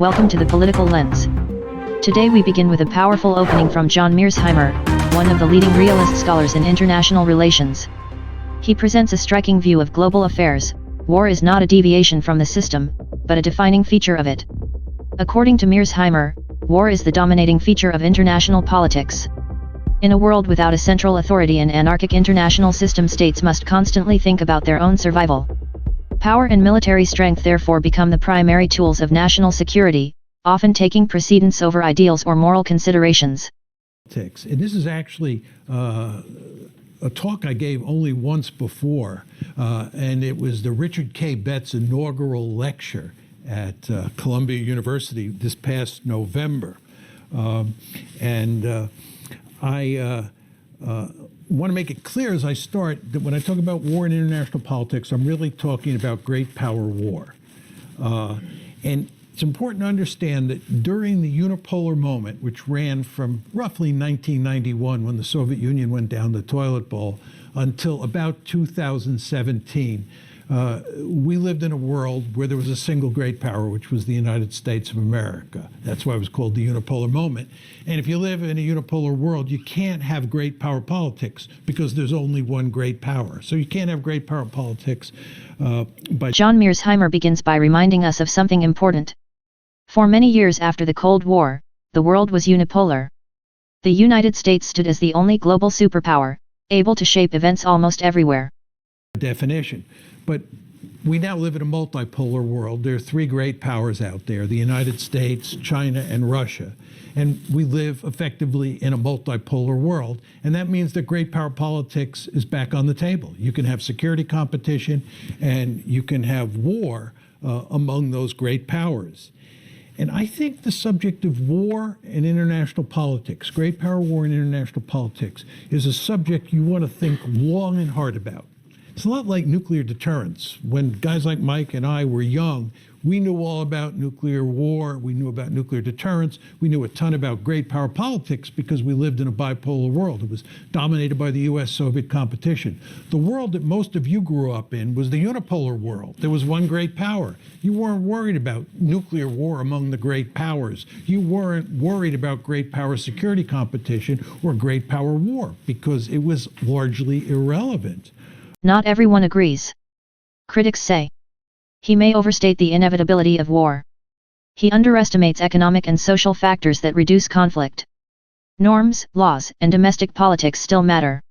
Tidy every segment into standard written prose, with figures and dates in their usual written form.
Welcome to the Political Lens. Today we begin with a powerful opening from John Mearsheimer, one of the leading realist scholars in international relations. He presents a striking view of global affairs. War is not a deviation from the system, but a defining feature of it. According to Mearsheimer, war is the dominating feature of international politics. In a world without a central authority and anarchic international system, states must constantly think about their own survival. Power and military strength therefore become the primary tools of national security, often taking precedence over ideals or moral considerations. And this is actually a talk I gave only once before, and it was the Richard K. Betts inaugural lecture at Columbia University this past November. I want to make it clear as I start that when I talk about war and international politics, I'm really talking about great power war. And it's important to understand that during the unipolar moment, which ran from roughly 1991 when the Soviet Union went down the toilet bowl until about 2017, we lived in a world where there was a single great power, which was the United States of America. That's why it was called the unipolar moment. And if you live in a unipolar world, you can't have great power politics because there's only one great power. So you can't have great power politics. John Mearsheimer begins by reminding us of something important. For many years after the Cold War, the world was unipolar. The United States stood as the only global superpower, able to shape events almost everywhere. Definition. But we now live in a multipolar world. There are three great powers out there, the United States, China, and Russia. And we live effectively in a multipolar world. And that means that great power politics is back on the table. You can have security competition and you can have war among those great powers. And I think the subject of war and international politics, great power war and international politics, is a subject you want to think long and hard about. It's a lot like nuclear deterrence. When guys like Mike and I were young, we knew all about nuclear war, we knew about nuclear deterrence, we knew a ton about great power politics because we lived in a bipolar world. It was dominated by the US-Soviet competition. The world that most of you grew up in was the unipolar world. There was one great power. You weren't worried about nuclear war among the great powers. You weren't worried about great power security competition or great power war because it was largely irrelevant. Not everyone agrees. Critics say he may overstate the inevitability of war. He underestimates economic and social factors that reduce conflict. Norms, laws, and domestic politics still matter.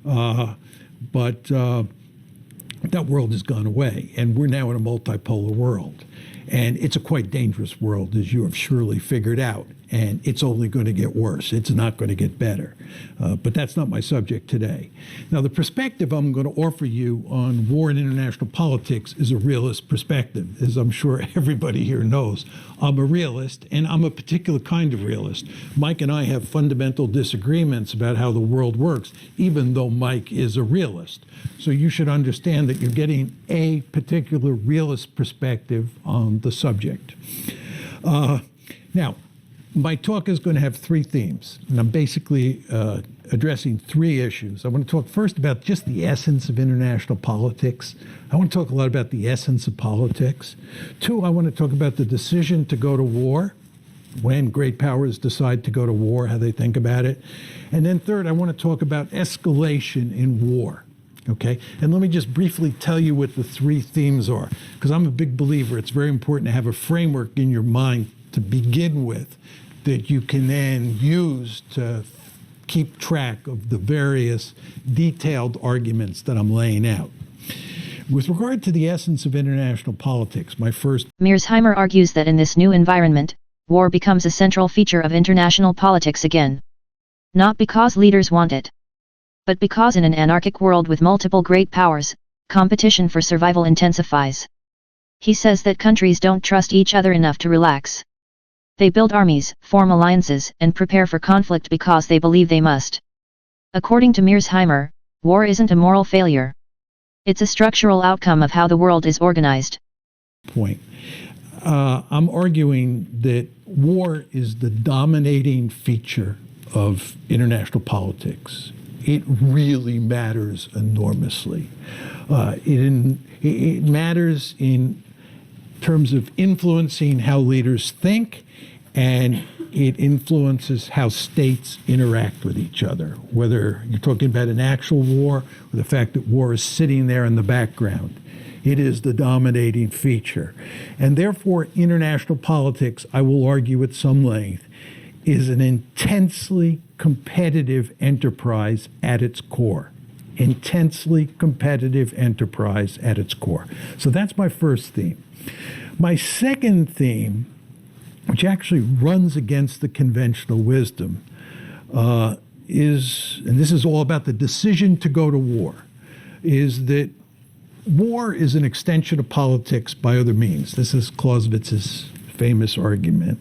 But that world has gone away, and we're now in a multipolar world. And it's a quite dangerous world, as you have surely figured out. And it's only going to get worse. It's not going to get better. But that's not my subject today. Now, the perspective I'm going to offer you on war and international politics is a realist perspective. As I'm sure everybody here knows, I'm a realist, and I'm a particular kind of realist. Mike and I have fundamental disagreements about how the world works, even though Mike is a realist. So you should understand that you're getting a particular realist perspective on the subject. Now, my talk is going to have three themes, and I'm basically addressing three issues. I want to talk first about just the essence of international politics. I want to talk a lot about the essence of politics. Two, I want to talk about the decision to go to war, when great powers decide to go to war, how they think about it. And then third, I want to talk about escalation in war. Okay, and let me just briefly tell you what the three themes are, because I'm a big believer it's very important to have a framework in your mind to begin with that you can then use to keep track of the various detailed arguments that I'm laying out. With regard to the essence of international politics, Mearsheimer argues that in this new environment, war becomes a central feature of international politics again. Not because leaders want it, but because in an anarchic world with multiple great powers, competition for survival intensifies. He says that countries don't trust each other enough to relax. They build armies, form alliances, and prepare for conflict because they believe they must. According to Mearsheimer, war isn't a moral failure. It's a structural outcome of how the world is organized. I'm arguing that war is the dominating feature of international politics. It really matters enormously. It matters in terms of influencing how leaders think, and it influences how states interact with each other, whether you're talking about an actual war or the fact that war is sitting there in the background. It is the dominating feature. And therefore, international politics, I will argue at some length, is an intensely competitive enterprise at its core. Intensely competitive enterprise at its core. So that's my first theme. My second theme, which actually runs against the conventional wisdom, is, and this is all about the decision to go to war, is that war is an extension of politics by other means. This is Clausewitz's famous argument.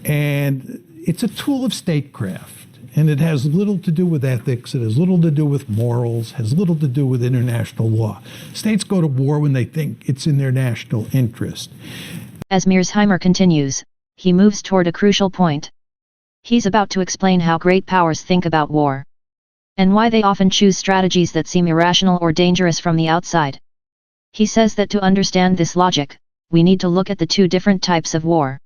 And it's a tool of statecraft. And it has little to do with ethics. It has little to do with morals, has little to do with international law. States go to war when they think it's in their national interest. As Mearsheimer continues, he moves toward a crucial point. He's about to explain how great powers think about war, and why they often choose strategies that seem irrational or dangerous from the outside. He says that to understand this logic, we need to look at the two different types of war.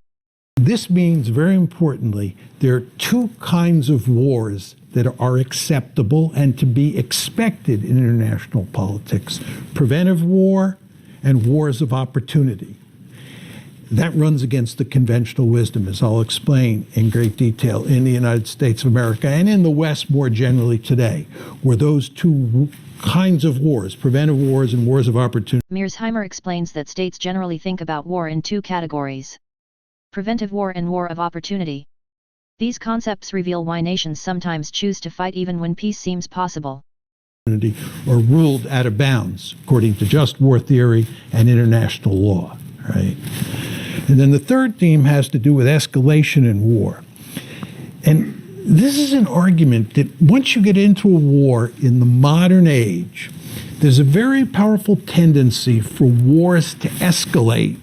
This means, very importantly, there are two kinds of wars that are acceptable and to be expected in international politics: preventive war and wars of opportunity. That runs against the conventional wisdom, as I'll explain in great detail, in the United States of America and in the West more generally today, where those two kinds of wars, preventive wars and wars of opportunity. Mearsheimer explains that states generally think about war in two categories: preventive war and war of opportunity. These concepts reveal why nations sometimes choose to fight even when peace seems possible. Or ruled out of bounds, according to just war theory and international law, right? And then the third theme has to do with escalation in war. And this is an argument that once you get into a war in the modern age, there's a very powerful tendency for wars to escalate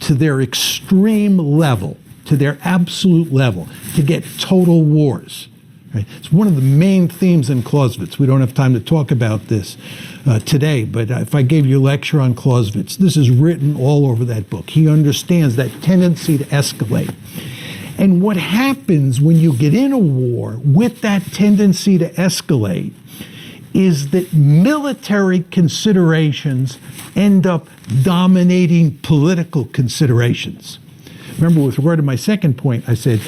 to their extreme level, to their absolute level, to get total wars. Right? It's one of the main themes in Clausewitz. We don't have time to talk about this today, but if I gave you a lecture on Clausewitz, this is written all over that book. He understands that tendency to escalate. And what happens when you get in a war with that tendency to escalate is that military considerations end up dominating political considerations. Remember, with regard to my second point, I said,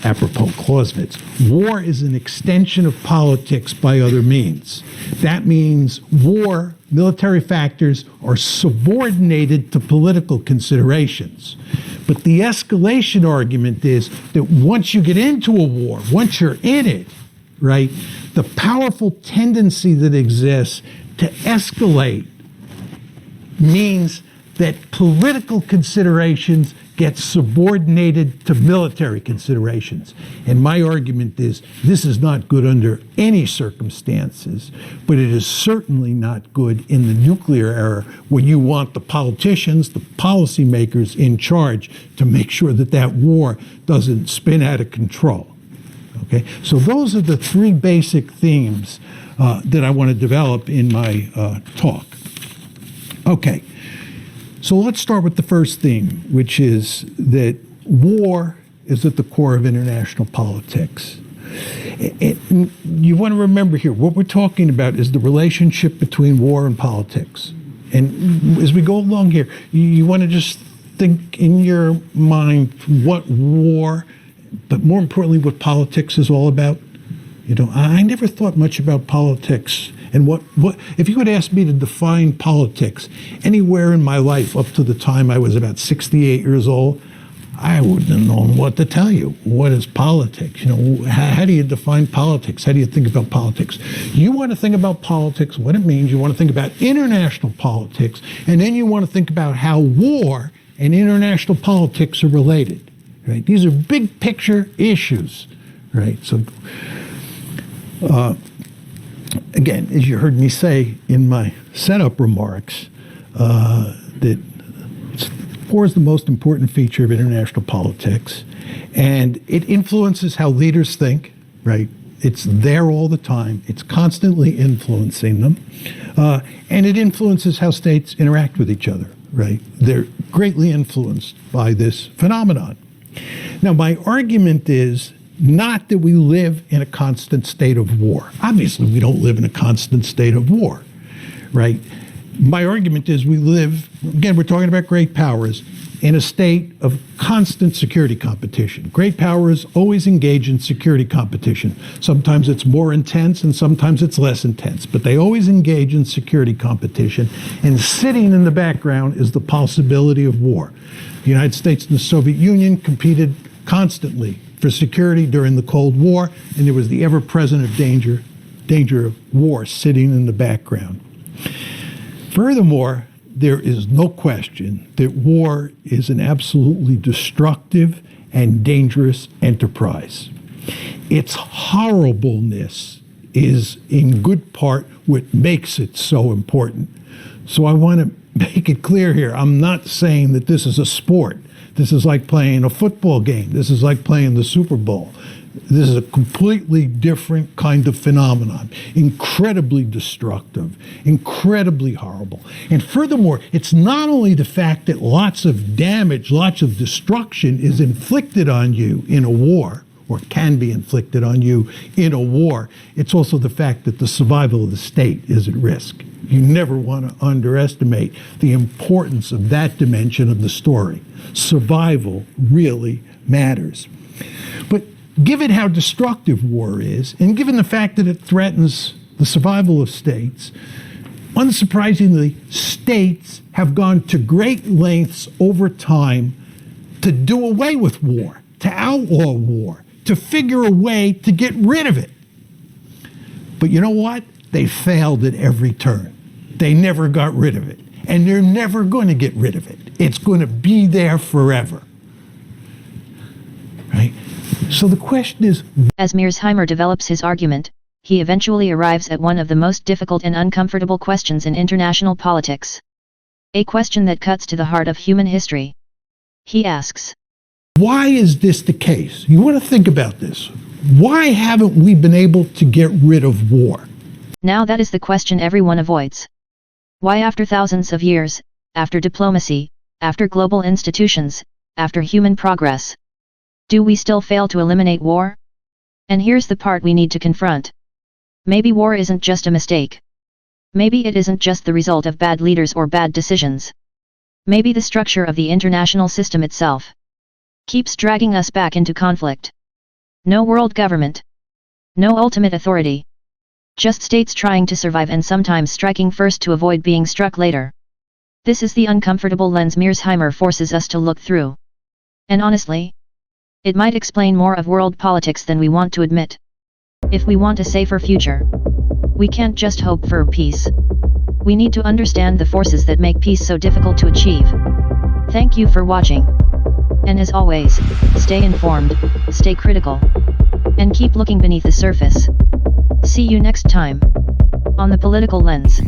apropos Clausewitz, war is an extension of politics by other means. That means war, military factors, are subordinated to political considerations. But the escalation argument is that once you get into a war, once you're in it, right, the powerful tendency that exists to escalate means that political considerations get subordinated to military considerations. And my argument is this is not good under any circumstances, but it is certainly not good in the nuclear era when you want the politicians, the policymakers in charge to make sure that that war doesn't spin out of control. Okay, so those are the three basic themes that I want to develop in my talk. Okay, so let's start with the first theme, which is that war is at the core of international politics. You want to remember here, what we're talking about is the relationship between war and politics. And as we go along here, you want to just think in your mind what war, but more importantly, what politics is all about. You know, I never thought much about politics. And what if you had asked me to define politics anywhere in my life up to the time I was about 68 years old, I wouldn't have known what to tell you. What is politics? You know, how do you define politics? How do you think about politics? You want to think about politics, what it means. You want to think about international politics. And then you want to think about how war and international politics are related. Right? These are big picture issues, right? So, again, as you heard me say in my setup remarks, that war is the most important feature of international politics, and it influences how leaders think, right? It's there all the time. It's constantly influencing them, and it influences how states interact with each other. right? They're greatly influenced by this phenomenon. Now, my argument is not that we live in a constant state of war. Obviously, we don't live in a constant state of war, right? My argument is we live, again, we're talking about great powers, in a state of constant security competition. Great powers always engage in security competition. Sometimes it's more intense and sometimes it's less intense, but they always engage in security competition. And sitting in the background is the possibility of war. The United States and the Soviet Union competed constantly for security during the Cold War, and there was the ever-present danger of war sitting in the background. Furthermore, there is no question that war is an absolutely destructive and dangerous enterprise. Its horribleness is in good part what makes it so important. So I want to make it clear here, I'm not saying that this is a sport. This is like playing a football game. This is like playing the Super Bowl. This is a completely different kind of phenomenon, incredibly destructive, incredibly horrible. And furthermore, it's not only the fact that lots of damage, lots of destruction is inflicted on you in a war, or can be inflicted on you in a war, it's also the fact that the survival of the state is at risk. You never want to underestimate the importance of that dimension of the story. Survival really matters. But given how destructive war is, and given the fact that it threatens the survival of states, unsurprisingly, states have gone to great lengths over time to do away with war, to outlaw war, to figure a way to get rid of it. But you know what? They failed at every turn. They never got rid of it. And they're never going to get rid of it. It's going to be there forever. Right? So the question is... As Mearsheimer develops his argument, he eventually arrives at one of the most difficult and uncomfortable questions in international politics. A question that cuts to the heart of human history. He asks, why is this the case? You want to think about this. Why haven't we been able to get rid of war? Now that is the question everyone avoids. Why after thousands of years, after diplomacy, after global institutions, after human progress, do we still fail to eliminate war? And here's the part we need to confront. Maybe war isn't just a mistake. Maybe it isn't just the result of bad leaders or bad decisions. Maybe the structure of the international system itself keeps dragging us back into conflict. No world government. No ultimate authority. Just states trying to survive and sometimes striking first to avoid being struck later. This is the uncomfortable lens Mearsheimer forces us to look through. And honestly, it might explain more of world politics than we want to admit. If we want a safer future, we can't just hope for peace. We need to understand the forces that make peace so difficult to achieve. Thank you for watching. And as always, stay informed, stay critical, and keep looking beneath the surface. See you next time on The Political Lens.